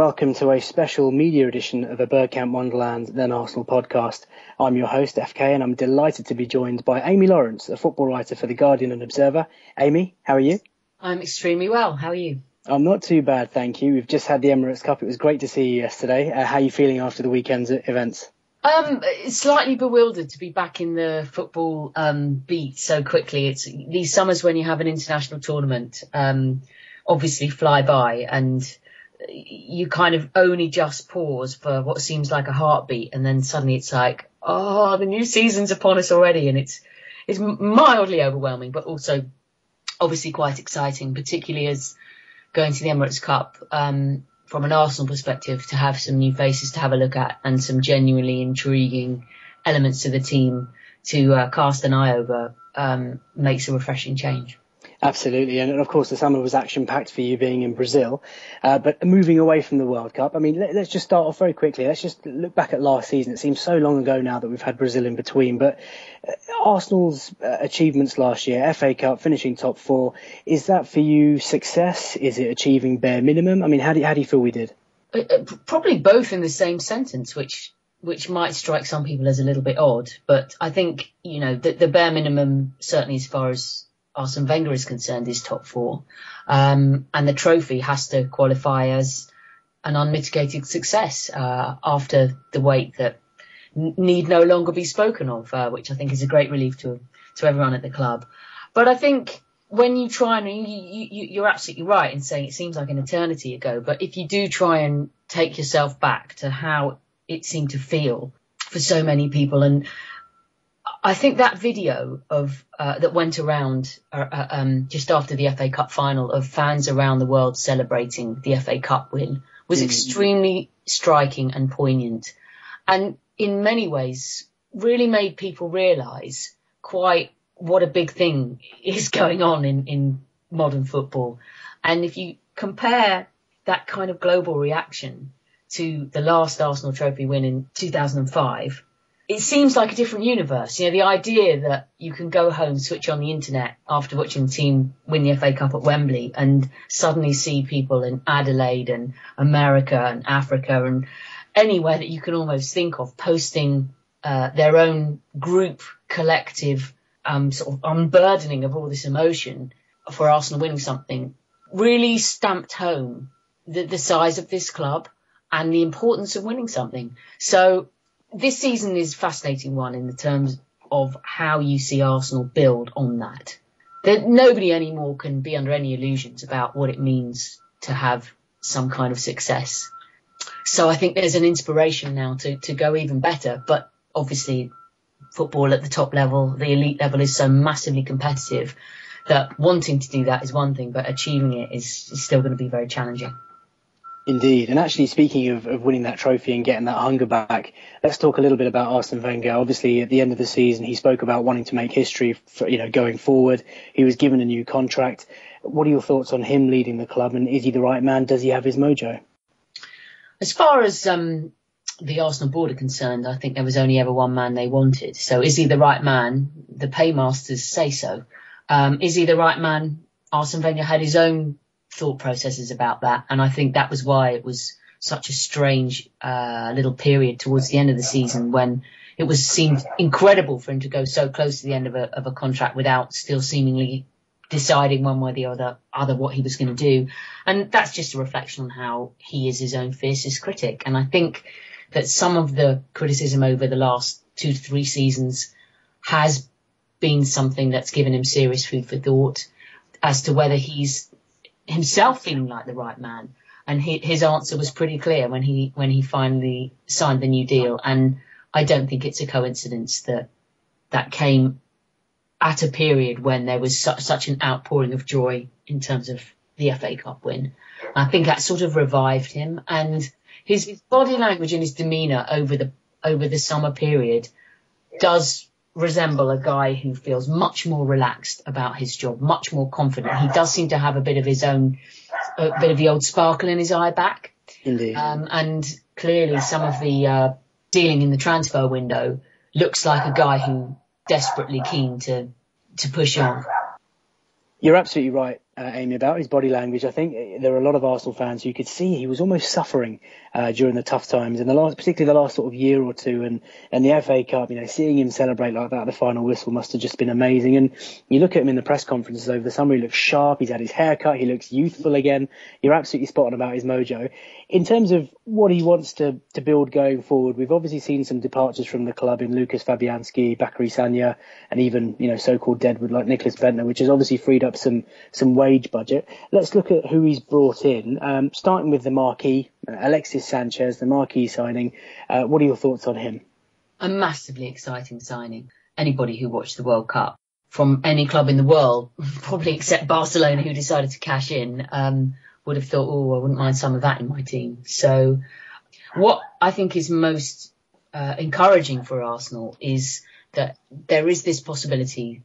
welcome to a special media edition of a Bergkamp Wonderland Then Arsenal podcast. I'm your host, FK, and I'm delighted to be joined by Amy Lawrence, a football writer for The Guardian and Observer. Amy, how are you? I'm extremely well. How are you? I'm not too bad, thank you. We've just had the Emirates Cup. It was great to see you yesterday. How are you feeling after the weekend's events? Slightly bewildered to be back in the football beat so quickly. It's these summers when you have an international tournament, obviously fly by, and you kind of only just pause for what seems like a heartbeat, and then suddenly it's like, oh, the new season's upon us already, and it's mildly overwhelming, but also obviously quite exciting, particularly as going to the Emirates Cup, from an Arsenal perspective, to have some new faces to have a look at and some genuinely intriguing elements to the team to cast an eye over makes a refreshing change. Absolutely. And of course, the summer was action-packed for you being in Brazil. But moving away from the World Cup, I mean, let's just start off very quickly. Let's just look back at last season. It seems so long ago now that we've had Brazil in between. But Arsenal's achievements last year, FA Cup, finishing top four, is that for you success? Is it achieving bare minimum? I mean, how do you feel we did? Probably both in the same sentence, which might strike some people as a little bit odd. But I think, the bare minimum, certainly as far as Arsene Wenger is concerned, is top four. And the trophy has to qualify as an unmitigated success after the wait that need no longer be spoken of, which I think is a great relief to everyone at the club. But I think when you try and you're absolutely right in saying it seems like an eternity ago, but if you do try and take yourself back to how it seemed to feel for so many people, and I think that video of that went around just after the FA Cup final of fans around the world celebrating the FA Cup win was extremely striking and poignant, and in many ways really made people realise quite what a big thing is going on in modern football. And if you compare that kind of global reaction to the last Arsenal trophy win in 2005, it seems like a different universe. The idea that you can go home, switch on the internet after watching the team win the FA Cup at Wembley and suddenly see people in Adelaide and America and Africa and anywhere that you can almost think of posting their own group collective sort of unburdening of all this emotion for Arsenal winning something really stamped home the size of this club and the importance of winning something. So this season is a fascinating one in the terms of how you see Arsenal build on that. Nobody anymore can be under any illusions about what it means to have some kind of success. So I think there's an inspiration now to go even better. But obviously, football at the top level, the elite level, is so massively competitive that wanting to do that is one thing, but achieving it is still going to be very challenging. Indeed. And actually, speaking of winning that trophy and getting that hunger back, let's talk a little bit about Arsene Wenger. Obviously, at the end of the season, he spoke about wanting to make history for, going forward. He was given a new contract. What are your thoughts on him leading the club? And is he the right man? Does he have his mojo? As far as the Arsenal board are concerned, I think there was only ever one man they wanted. So is he the right man? The paymasters say so. Is he the right man? Arsene Wenger had his own thought processes about that, and I think that was why it was such a strange little period towards the end of the season when it seemed incredible for him to go so close to the end of a contract without still seemingly deciding one way or the other what he was going to do. And that's just a reflection on how he is his own fiercest critic. And I think that some of the criticism over the last 2 to 3 seasons has been something that's given him serious food for thought as to whether he's himself feeling like the right man. And his answer was pretty clear when he finally signed the new deal. And I don't think it's a coincidence that came at a period when there was such an outpouring of joy in terms of the FA Cup win. I think that sort of revived him, and his body language and his demeanour over the summer period does resemble a guy who feels much more relaxed about his job, much more confident. He does seem to have a bit of the old sparkle in his eye back. Indeed. And clearly some of the dealing in the transfer window looks like a guy who desperately keen to push on. You're absolutely right. Amy, about his body language. I think there are a lot of Arsenal fans who could see he was almost suffering during the tough times in particularly the last sort of year or two, and the FA Cup. Seeing him celebrate like that, the final whistle must have just been amazing. And you look at him in the press conferences over the summer; he looks sharp. He's had his hair cut. He looks youthful again. You're absolutely spot on about his mojo. In terms of what he wants to build going forward, we've obviously seen some departures from the club in Lucas Fabianski, Bakary Sagna, and even so-called deadwood like Nicholas Bentner, which has obviously freed up some wage budget. Let's look at who he's brought in, starting with the marquee, Alexis Sanchez, the marquee signing. What are your thoughts on him? A massively exciting signing. Anybody who watched the World Cup from any club in the world, probably except Barcelona, who decided to cash in, would have thought, I wouldn't mind some of that in my team. So what I think is most encouraging for Arsenal is that there is this possibility,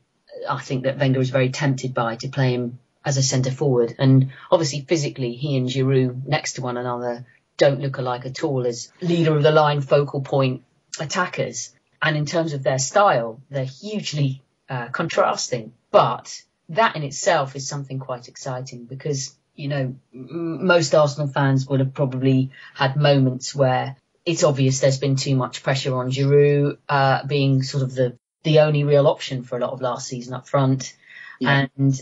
I think, that Wenger is very tempted by, to play him as a centre forward. And obviously physically, he and Giroud next to one another don't look alike at all as leader of the line, focal point attackers. And in terms of their style, they're hugely contrasting. But that in itself is something quite exciting because, most Arsenal fans would have probably had moments where it's obvious there's been too much pressure on Giroud, being sort of the only real option for a lot of last season up front. Yeah. And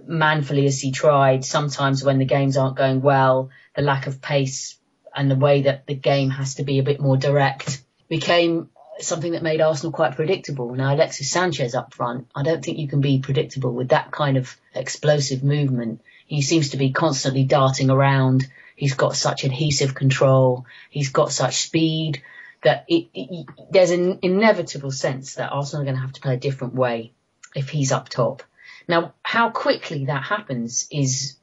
manfully as he tried, sometimes when the games aren't going well, the lack of pace and the way that the game has to be a bit more direct became something that made Arsenal quite predictable. Now, Alexis Sanchez up front, I don't think you can be predictable with that kind of explosive movement. He seems to be constantly darting around. He's got such adhesive control. He's got such speed that there's an inevitable sense that Arsenal are going to have to play a different way if he's up top. Now, how quickly that happens is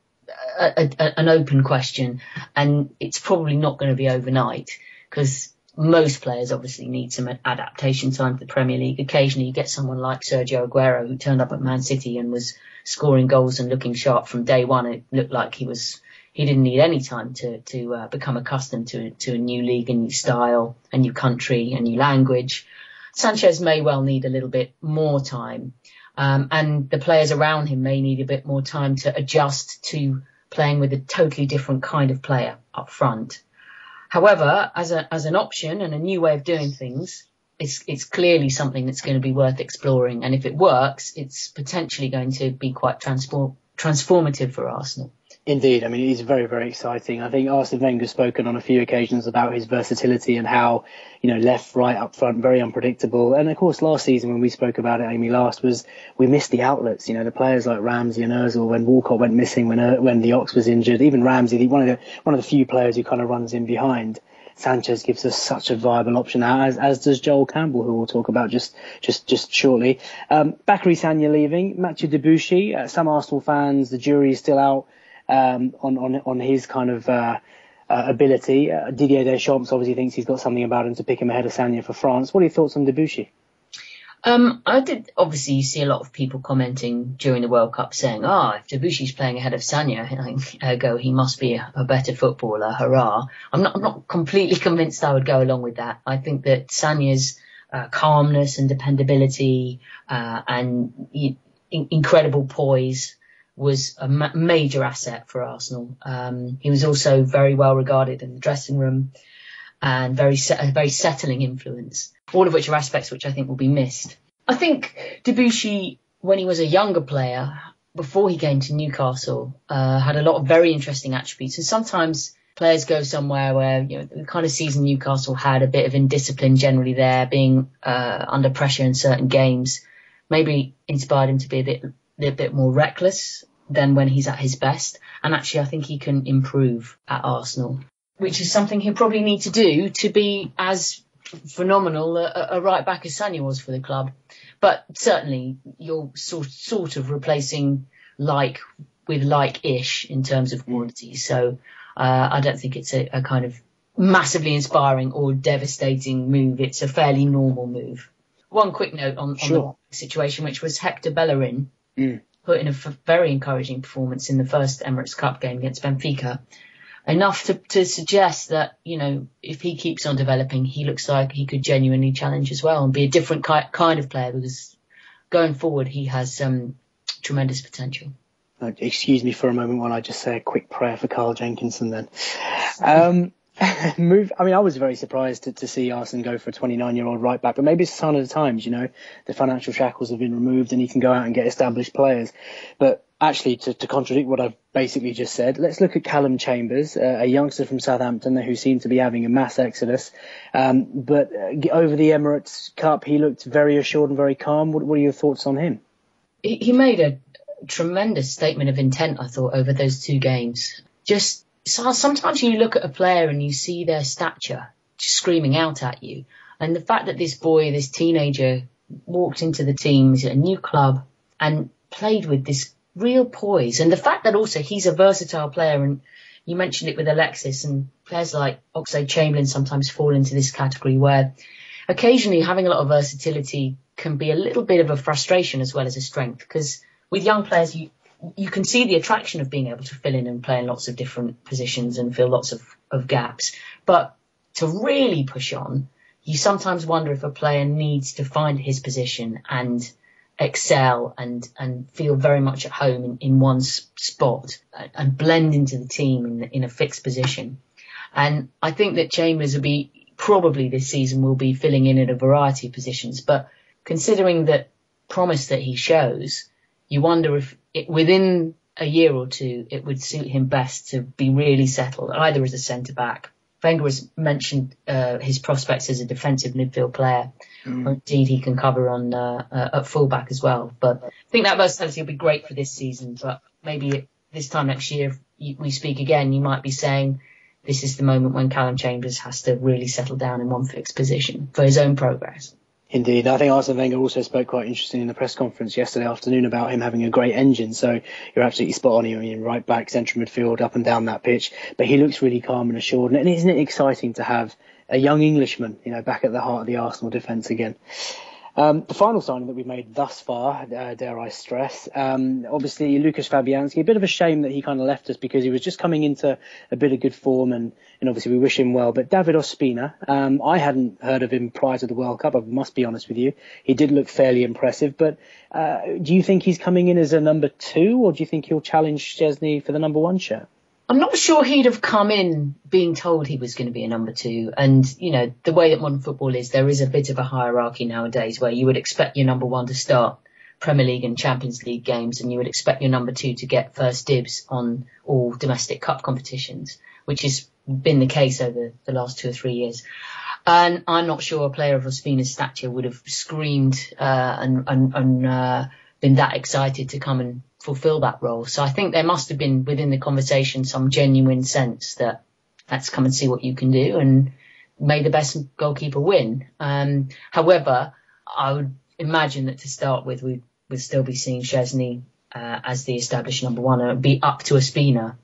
an open question, and it's probably not going to be overnight because most players obviously need some adaptation time to the Premier League. Occasionally you get someone like Sergio Aguero, who turned up at Man City and was scoring goals and looking sharp from day one. It looked like he didn't need any time to become accustomed to a new league, a new style, a new country, a new language. Sanchez may well need a little bit more time. And the players around him may need a bit more time to adjust to playing with a totally different kind of player up front. However, as an option and a new way of doing things, it's clearly something that's going to be worth exploring. And if it works, it's potentially going to be quite transformative for Arsenal. Indeed. I mean, he's very, very exciting. I think Arsene Wenger's spoken on a few occasions about his versatility and how, left, right, up front, very unpredictable. And of course, last season when we spoke about it, Amy, we missed the outlets. The players like Ramsey and Ozil, when Walcott went missing, when the Ox was injured, even Ramsey, one of the few players who kind of runs in behind. Sanchez gives us such a viable option now, as does Joel Campbell, who we'll talk about just shortly. Bakary Sagna leaving, Mathieu Debuchy. Some Arsenal fans, the jury is still out on his kind of ability. Didier Deschamps obviously thinks he's got something about him to pick him ahead of Sagna for France. What are your thoughts on Debuchy? Obviously you see a lot of people commenting during the World Cup saying, if Debuchy's playing ahead of Sagna, ergo he must be a better footballer, hurrah. I'm not completely convinced I would go along with that. I think that Sagna's calmness and dependability and incredible poise was a major asset for Arsenal. He was also very well regarded in the dressing room and very settling influence, all of which are aspects which I think will be missed. I think Debuchy, when he was a younger player, before he came to Newcastle, had a lot of very interesting attributes. And sometimes players go somewhere where, the kind of season Newcastle had, a bit of indiscipline generally there, being under pressure in certain games, maybe inspired him to be a bit more reckless than when he's at his best. And actually, I think he can improve at Arsenal, which is something he'll probably need to do to be as phenomenal a right back as Sagna was for the club. But certainly you're sort of replacing like with like-ish in terms of quality. So I don't think it's a kind of massively inspiring or devastating move. It's a fairly normal move. One quick note on the situation, which was Hector Bellerin put in a very encouraging performance in the first Emirates Cup game against Benfica. Enough to suggest that, if he keeps on developing, he looks like he could genuinely challenge as well and be a different kind of player, because going forward, he has tremendous potential. Excuse me for a moment while I just say a quick prayer for Carl Jenkinson then. I was very surprised to see Arsene go for a 29-year-old right back, but maybe it's a sign of the times, the financial shackles have been removed and he can go out and get established players. But actually, to contradict what I've basically just said, let's look at Calum Chambers, a youngster from Southampton who seemed to be having a mass exodus. But over the Emirates Cup, he looked very assured and very calm. What are your thoughts on him? He made a tremendous statement of intent, I thought, over those 2 games. Just sometimes you look at a player and you see their stature just screaming out at you. And the fact that this teenager, walked into the team, a new club, and played with this real poise. And the fact that also he's a versatile player, and you mentioned it with Alexis, and players like Oxlade-Chamberlain sometimes fall into this category where occasionally having a lot of versatility can be a little bit of a frustration as well as a strength, because with young players, you can see the attraction of being able to fill in and play in lots of different positions and fill lots of gaps. But to really push on, you sometimes wonder if a player needs to find his position and excel and feel very much at home in one spot and blend into the team in a fixed position. And I think that Chambers probably this season will be filling in at a variety of positions. But considering the promise that he shows, you wonder if within a year or 2, it would suit him best to be really settled, either as a centre-back. Wenger has mentioned his prospects as a defensive midfield player. Or indeed, he can cover on at full-back as well. But I think that versatility will be great for this season. But maybe this time next year, if we speak again, you might be saying this is the moment when Calum Chambers has to really settle down in one fixed position for his own progress. Indeed. I think Arsene Wenger also spoke quite interesting in the press conference yesterday afternoon about him having a great engine. So you're absolutely spot on. You're in right back, central midfield, up and down that pitch. But he looks really calm and assured. And isn't it exciting to have a young Englishman, back at the heart of the Arsenal defence again? The final signing that we've made thus far, dare I stress, obviously Lucas Fabianski. A bit of a shame that he kind of left us because he was just coming into a bit of good form, and obviously we wish him well. But David Ospina, I hadn't heard of him prior to the World Cup, I must be honest with you. He did look fairly impressive, but do you think he's coming in as a number 2, or do you think he'll challenge Szczesny for the number 1 shirt? I'm not sure he'd have come in being told he was going to be a number 2. And, the way that modern football is, there is a bit of a hierarchy nowadays where you would expect your number 1 to start Premier League and Champions League games, and you would expect your number 2 to get first dibs on all domestic cup competitions, which has been the case over the last 2 or 3 years. And I'm not sure a player of Ospina's stature would have screamed and been that excited to come and fulfill that role. So I think there must have been within the conversation some genuine sense that let's come and see what you can do, and may the best goalkeeper win. However, I would imagine that to start with, we'd still be seeing Szczesny as the established number 1, and it would be up to Ospina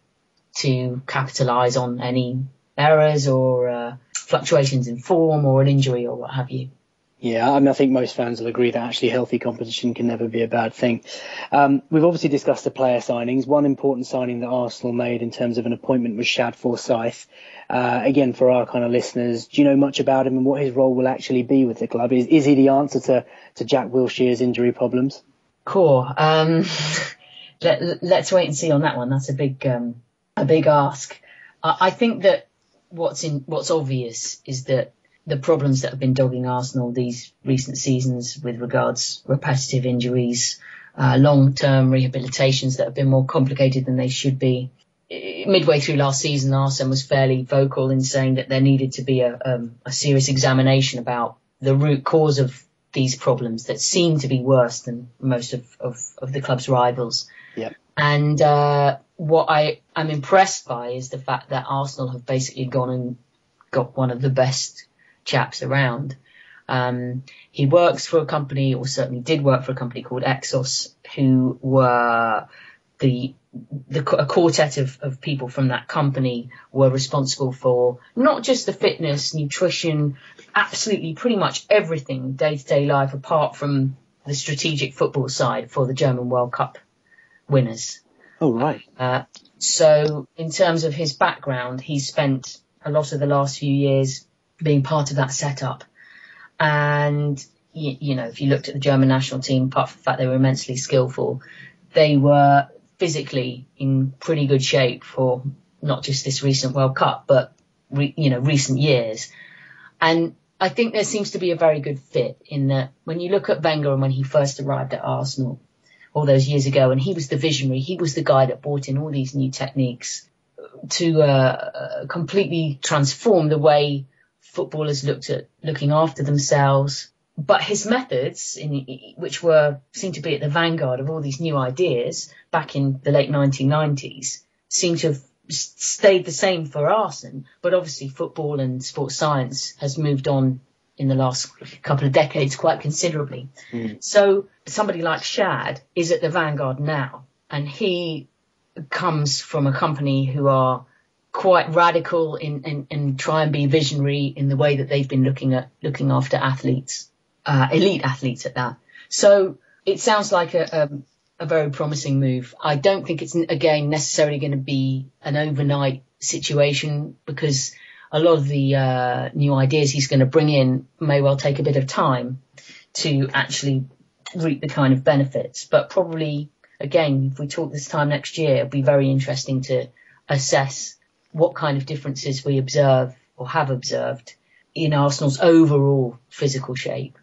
to capitalise on any errors or fluctuations in form or an injury or what have you. Yeah, I think most fans will agree that actually healthy competition can never be a bad thing. We've obviously discussed the player signings. One important signing that Arsenal made in terms of an appointment was Shad Forsythe. Again, for our kind of listeners, do you know much about him and what his role will actually be with the club? Is he the answer to Jack Wilshere's injury problems? Cool. Let's wait and see on that one. That's a big ask. I think that what's obvious is that the problems that have been dogging Arsenal these recent seasons with regards repetitive injuries, long-term rehabilitations that have been more complicated than they should be. Midway through last season, Arsene was fairly vocal in saying that there needed to be a serious examination about the root cause of these problems that seem to be worse than most of the club's rivals. Yep. And what I am impressed by is the fact that Arsenal have basically gone and got one of the best chaps around. He works for a company, or certainly did work for a company called Exos, who were a quartet of people from that company were responsible for not just the fitness, nutrition, absolutely pretty much everything day-to-day life apart from the strategic football side for the German World Cup winners. Oh, right. So in terms of his background, he spent a lot of the last few years being part of that setup. And, if you looked at the German national team, apart from the fact they were immensely skillful, they were physically in pretty good shape for not just this recent World Cup, but recent years. And I think there seems to be a very good fit in that when you look at Wenger and when he first arrived at Arsenal all those years ago, and he was the visionary, he was the guy that brought in all these new techniques to completely transform the way footballers looked at looking after themselves. But his methods, which seemed to be at the vanguard of all these new ideas back in the late 1990s, seem to have stayed the same for Arsene. But obviously football and sports science has moved on in the last couple of decades quite considerably. So somebody like Shad is at the vanguard now, and he comes from a company who are quite radical and try and be visionary in the way that they've been looking after athletes, elite athletes at that. So it sounds like a very promising move. I don't think it's, again, necessarily going to be an overnight situation, because a lot of the new ideas he's going to bring in may well take a bit of time to actually reap the kind of benefits. But probably, again, if we talk this time next year, it'll be very interesting to assess what kind of differences we observe or have observed in Arsenal's overall physical shape.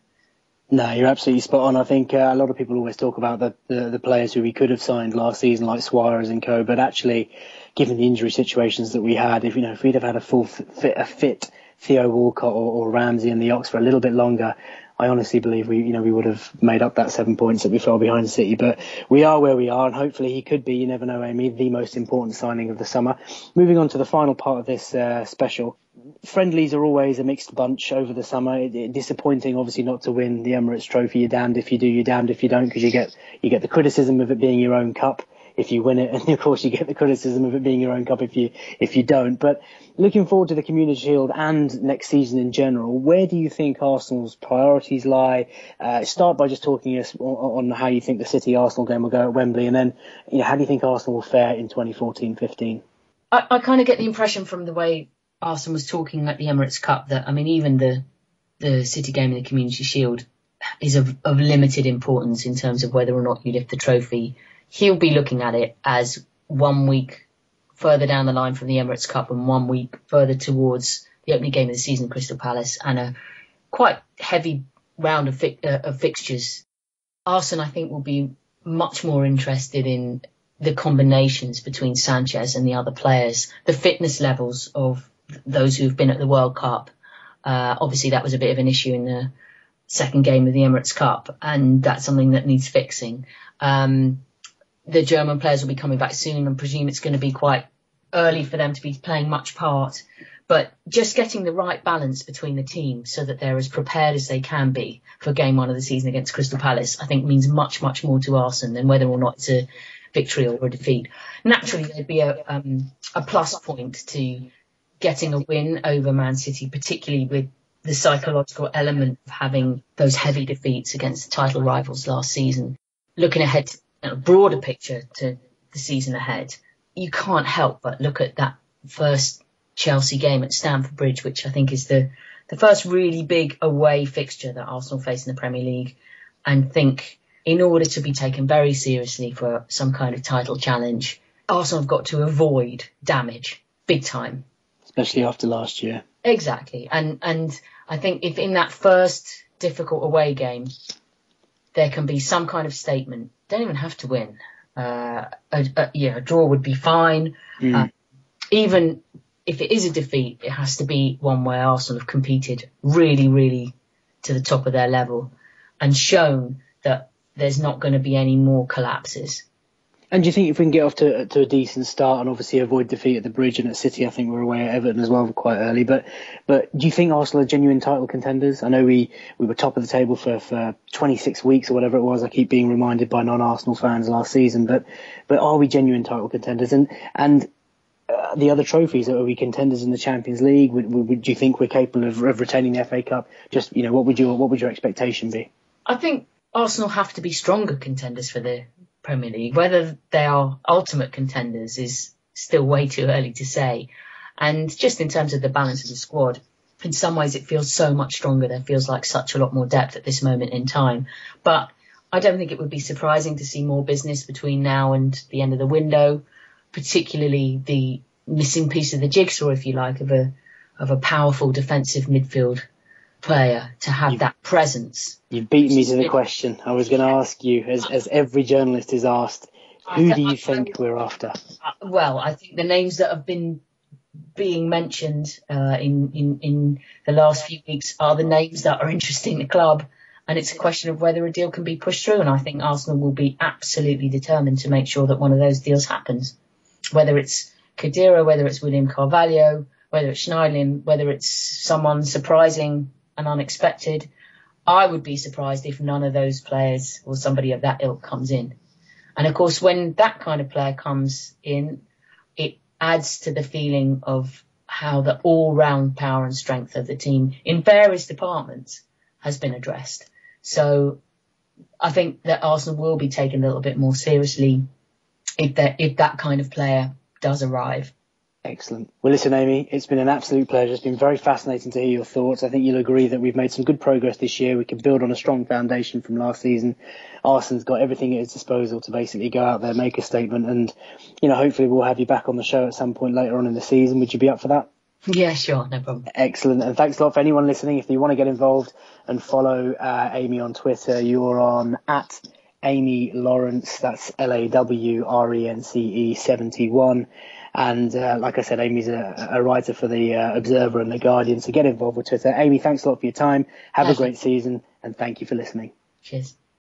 No, you're absolutely spot on. I think a lot of people always talk about the players who we could have signed last season, like Suarez and co. But actually, given the injury situations that we had, if we'd have had a fit Theo Walcott or Ramsey in the Ox for a little bit longer, I honestly believe we would have made up that 7 points that we fell behind City. But we are where we are, and hopefully he could be, you never know, Amy, the most important signing of the summer. Moving on to the final part of this special. Friendlies are always a mixed bunch over the summer. Disappointing, obviously, not to win the Emirates Trophy. You're damned if you do, you're damned if you don't, because you get the criticism of it being your own cup if you win it, and of course you get the criticism of it being your own cup if you don't. But looking forward to the Community Shield and next season in general, where do you think Arsenal's priorities lie? Start by just talking us on how you think the City-Arsenal game will go at Wembley, and then how do you think Arsenal will fare in 2014-15? I kind of get the impression from the way Arsenal was talking at the Emirates Cup that, even the City game in the Community Shield is of limited importance in terms of whether or not you lift the trophy. He'll be looking at it as 1 week further down the line from the Emirates Cup and 1 week further towards the opening game of the season, Crystal Palace, and a quite heavy round of fixtures. Arsene, I think, will be much more interested in the combinations between Sanchez and the other players, the fitness levels of those who've been at the World Cup. Obviously, that was a bit of an issue in the second game of the Emirates Cup, and that's something that needs fixing. The German players will be coming back soon, and presume it's going to be quite early for them to be playing much part. But just getting the right balance between the team so that they're as prepared as they can be for game one of the season against Crystal Palace, I think means much, much more to Arsene than whether or not it's a victory or a defeat. Naturally, there'd be a plus point to getting a win over Man City, particularly with the psychological element of having those heavy defeats against the title rivals last season. Looking ahead, a broader picture to the season ahead, you can't help but look at that first Chelsea game at Stamford Bridge, which I think is the first really big away fixture that Arsenal face in the Premier League, and think in order to be taken very seriously for some kind of title challenge, Arsenal have got to avoid damage big time. Especially after last year. Exactly. And I think if in that first difficult away game, there can be some kind of statement, don't even have to win. A draw would be fine. Even if it is a defeat, it has to be one where Arsenal have competed really, really to the top of their level and shown that there's not going to be any more collapses. And do you think if we can get off to a decent start and obviously avoid defeat at the Bridge and at City, I think we're away at Everton as well quite early. But do you think Arsenal are genuine title contenders? I know we were top of the table for 26 weeks or whatever it was. I keep being reminded by non-Arsenal fans last season. But are we genuine title contenders? And the other trophies, are we contenders in the Champions League? Would you think we're capable of retaining the FA Cup? Just what would your expectation be? I think Arsenal have to be stronger contenders for the Premier League. Whether they are ultimate contenders is still way too early to say. And just in terms of the balance of the squad, in some ways it feels so much stronger. There feels like such a lot more depth at this moment in time. But I don't think it would be surprising to see more business between now and the end of the window, particularly the missing piece of the jigsaw, if you like, of a powerful defensive midfield player to have that presence. You've beaten me to the question. I was going to ask you, as every journalist is asked, who do you think we're after? Well, I think the names that have been being mentioned in the last few weeks are the names that are interesting the club. And it's a question of whether a deal can be pushed through. And I think Arsenal will be absolutely determined to make sure that one of those deals happens. Whether it's Khedira, whether it's William Carvalho, whether it's Schneiderlin, whether it's someone surprising and unexpected. I would be surprised if none of those players or somebody of that ilk comes in. And of course, when that kind of player comes in, it adds to the feeling of how the all-round power and strength of the team in various departments has been addressed. So I think that Arsenal will be taken a little bit more seriously if that kind of player does arrive. Excellent. Well, listen, Amy, it's been an absolute pleasure. It's been very fascinating to hear your thoughts. I think you'll agree that we've made some good progress this year. We can build on a strong foundation from last season. Arsenal's got everything at its disposal to basically go out there, make a statement, and, hopefully we'll have you back on the show at some point later on in the season. Would you be up for that? Yeah, sure, no problem. Excellent. And thanks a lot for anyone listening. If you want to get involved and follow Amy on Twitter, you're on at Amy Lawrence. That's LAWRENCE 71. And like I said, Amy's a writer for the Observer and the Guardian. So get involved with Twitter. Amy, thanks a lot for your time. Have a great season, and thank you for listening. Cheers.